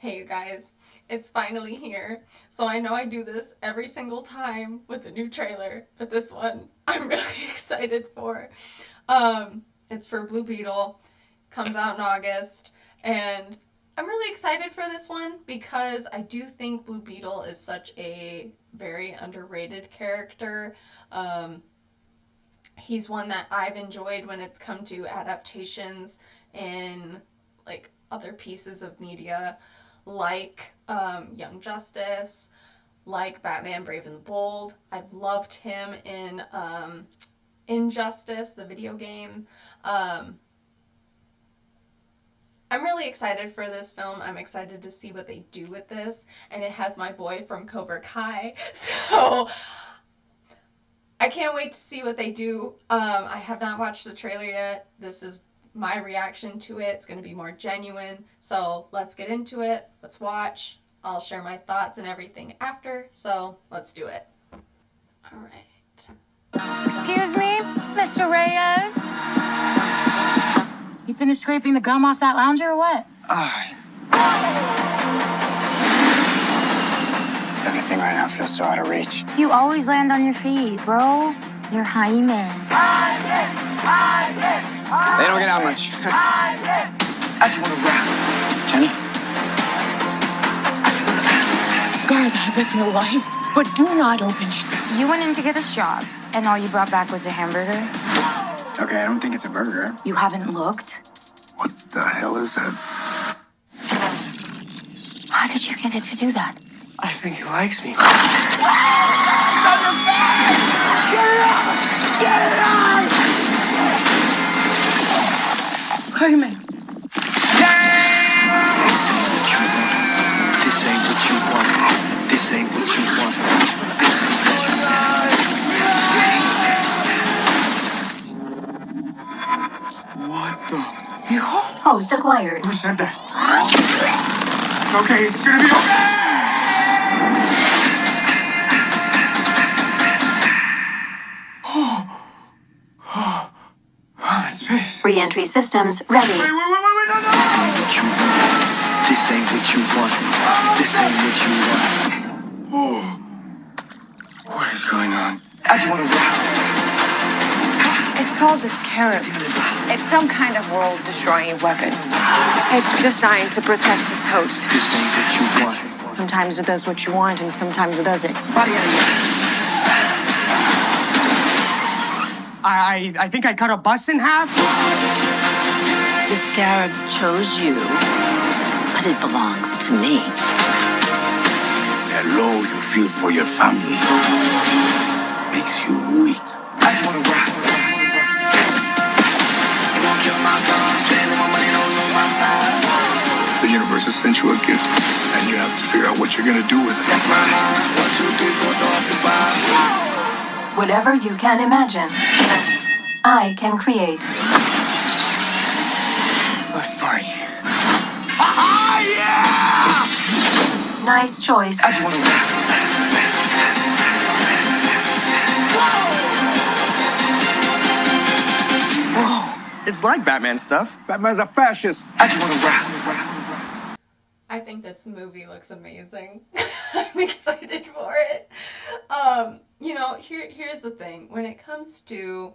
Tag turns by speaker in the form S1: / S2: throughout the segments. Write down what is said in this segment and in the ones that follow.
S1: Hey you guys, it's finally here. So I know I do this every single time with a new trailer, but this one I'm really excited for. It's for Blue Beetle, comes out in August, and I'm really excited for this one because I do think Blue Beetle is such a very underrated character. Um, he's one that I've enjoyed when it's come to adaptations in like other pieces of media, like Young Justice, like Batman Brave and the Bold. I've loved him in Injustice, the video game. Um, I'm really excited for this film. I'm excited to see what they do with this, and it has my boy from Cobra Kai, so I can't wait to see what they do. I have not watched the trailer yet. This is my reaction to it. It's going to be more genuine. So let's get into it. Let's watch. I'll share my thoughts and everything after. So let's do it. All right.
S2: Excuse me, Mr. Reyes? You finished scraping the gum off that lounger or what?
S3: Everything right now feels so out of reach.
S2: You always land on your feet, bro. You're Jaime.
S3: They don't get out much. I just want to rap. Jenny? I just want to
S4: Guard that with your life, but do not open it.
S2: You went in to get us jobs, and all you brought back was a hamburger?
S3: Okay, I don't think it's a burger.
S2: You haven't looked?
S3: What the hell is that?
S2: How did you get it to do that?
S3: I think he likes me.
S4: Hyman.
S3: This ain't what you want. This ain't what you want. This ain't what you want. What the?
S2: Host acquired.
S3: Who said that? Okay, it's gonna be okay! Space.
S2: Re-entry systems ready.
S3: Wait, no! This ain't what you want. This ain't what you want. This ain't what you want. Oh. What is going on? I just want to rap.
S5: It's called the Scarab. It's some kind of world-destroying weapon. It's designed to protect its host.
S3: This ain't what you want.
S5: Sometimes it does what you want, and sometimes it doesn't.
S3: Body out of here.
S6: I think I cut a bus in half.
S4: The scarab chose you, but it belongs to me.
S7: That love you feel for your family makes you weak.
S3: I just want to rap. You won't kill my gun, stand my money, don't lose my side.
S7: The universe has sent you a gift, and you have to figure out what you're gonna do with it.
S3: That's my high. 1, 2, 3, 4, throw up the 5.
S2: Whatever you can imagine, I can create.
S3: Let's party.
S2: Nice choice.
S3: I just want to rap.
S6: It's like Batman stuff. Batman's a fascist.
S3: I just want to rap.
S1: I think this movie looks amazing. I'm excited for it. Here's the thing. When it comes to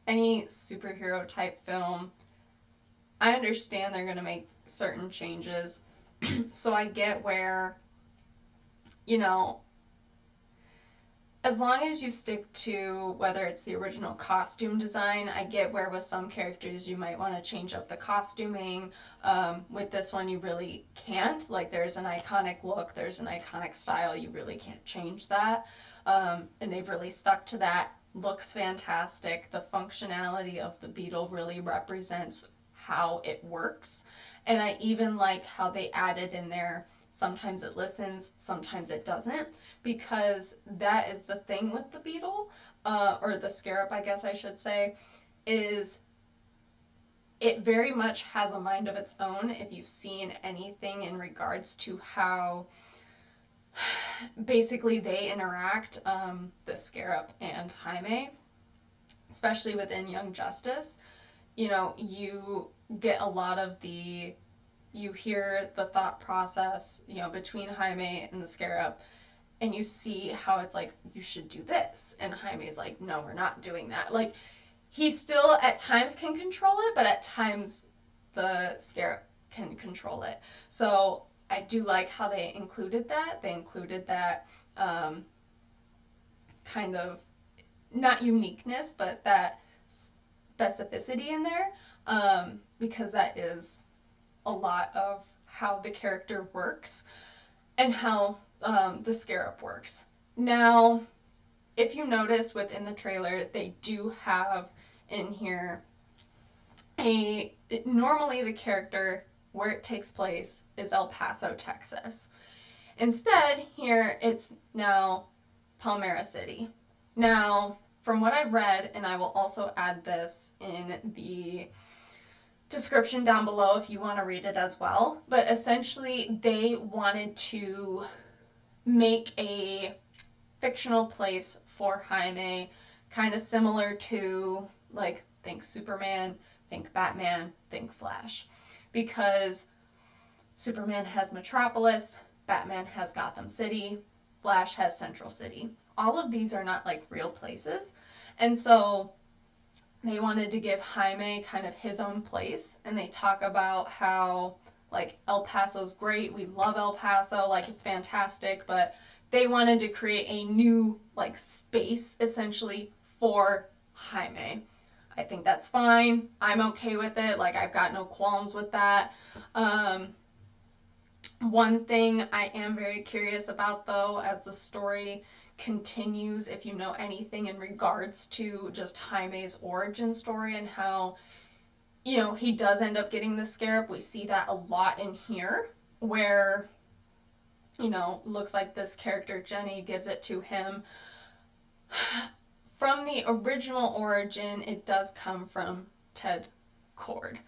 S1: any superhero type film, I understand they're going to make certain changes. So I get where, as long as you stick to whether it's the original costume design, I get where with some characters you might want to change up the costuming. With this one, you really can't. Like, there's an iconic look, there's an iconic style, you really can't change that. And they've really stuck to that. Looks fantastic. The functionality of the Beetle really represents how it works. And I even like how they added in there, sometimes it listens, sometimes it doesn't, because that is the thing with the Beetle, or the Scarab, I guess I should say, is it very much has a mind of its own. If you've seen anything in regards to how basically they interact, the Scarab and Jaime, especially within Young Justice, you get a lot of the you hear the thought process, you know, between Jaime and the Scarab, and you see how it's like, you should do this. And Jaime's like, no, we're not doing that. Like, he still at times can control it, but at times the Scarab can control it. So I do like how they included that. They included that kind of, not uniqueness, but that specificity in there, because that is a lot of how the character works and how the Scarab works. Now, if you noticed within the trailer, they do have in here normally the character where it takes place is El Paso, Texas. Instead, here it's now Palmyra City. Now, from what I've read, and I will also add this in the description down below if you want to read it as well, but essentially they wanted to make a fictional place for Jaime, kind of similar to, like, think Superman, think Batman, think Flash. Because Superman has Metropolis, Batman has Gotham City, Flash has Central City. All of these are not like real places. And so they wanted to give Jaime kind of his own place. And they talk about how, like, El Paso's great. We love El Paso. Like, it's fantastic. But they wanted to create a new, like, space essentially for Jaime. I think that's fine. I'm okay with it. Like, I've got no qualms with that. One thing I am very curious about, though, as the story continues, if you know anything in regards to just Jaime's origin story and how, you know, he does end up getting the Scarab. We see that a lot in here, where, you know, looks like this character, Jenny, gives it to him. From the original origin, it does come from Ted Kord.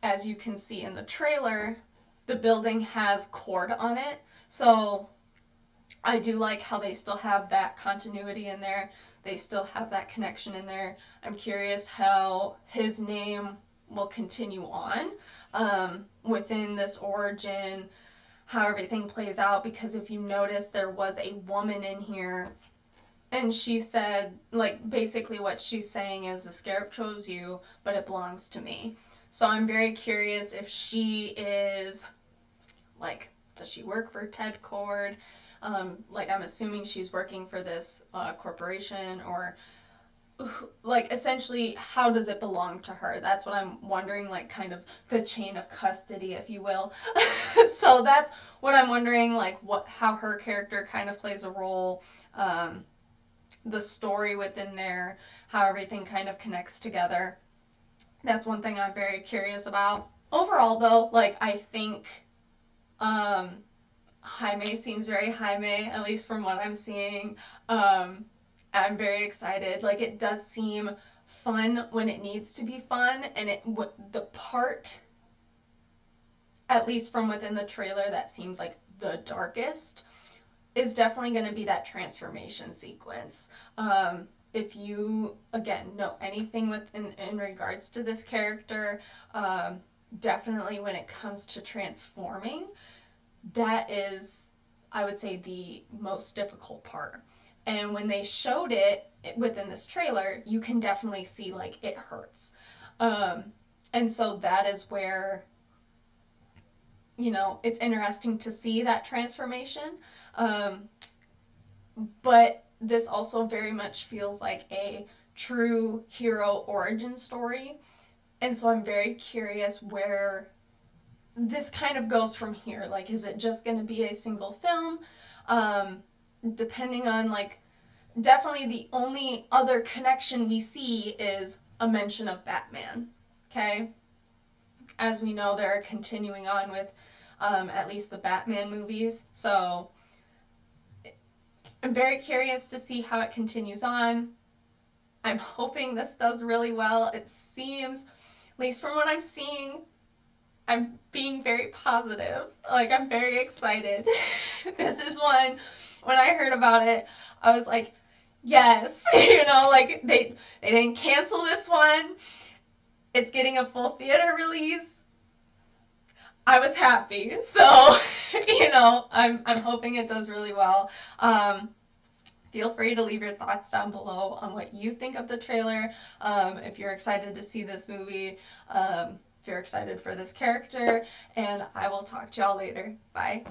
S1: As you can see in the trailer, the building has Kord on it. So I do like how they still have that continuity in there. They still have that connection in there. I'm curious how his name will continue on within this origin, how everything plays out. Because if you notice, there was a woman in here, and she said, like, basically what she's saying is, the Scarab chose you, but it belongs to me. So I'm very curious if she is, like, does she work for Ted Kord? Like, I'm assuming she's working for this corporation, or, like, essentially, how does it belong to her? That's what I'm wondering, like, kind of the chain of custody, if you will. So that's what I'm wondering, like, how her character kind of plays a role, the story within there, how everything kind of connects together. That's one thing I'm very curious about. Overall, though, like, I think Jaime seems very Jaime, at least from what I'm seeing. I'm very excited. Like, it does seem fun when it needs to be fun, and the part, at least from within the trailer, that seems like the darkest is definitely going to be that transformation sequence. If you, again, know anything in regards to this character, definitely when it comes to transforming, that is, I would say, the most difficult part. And when they showed it within this trailer, you can definitely see, like, it hurts. And so that is where, you know, it's interesting to see that transformation. But this also very much feels like a true hero origin story. And so I'm very curious where this kind of goes from here. Like, is it just going to be a single film? Depending on, like, definitely the only other connection we see is a mention of Batman. Okay? As we know, they're continuing on with at least the Batman movies. So I'm very curious to see how it continues on. I'm hoping this does really well. It seems, at least from what I'm seeing, I'm being very positive. Like, I'm very excited. This is one, when I heard about it, I was like, yes. You know, like, they didn't cancel this one. It's getting a full theater release. I was happy. So, I'm hoping it does really well. Feel free to leave your thoughts down below on what you think of the trailer. If you're excited to see this movie, if you're excited for this character, and I will talk to y'all later. Bye.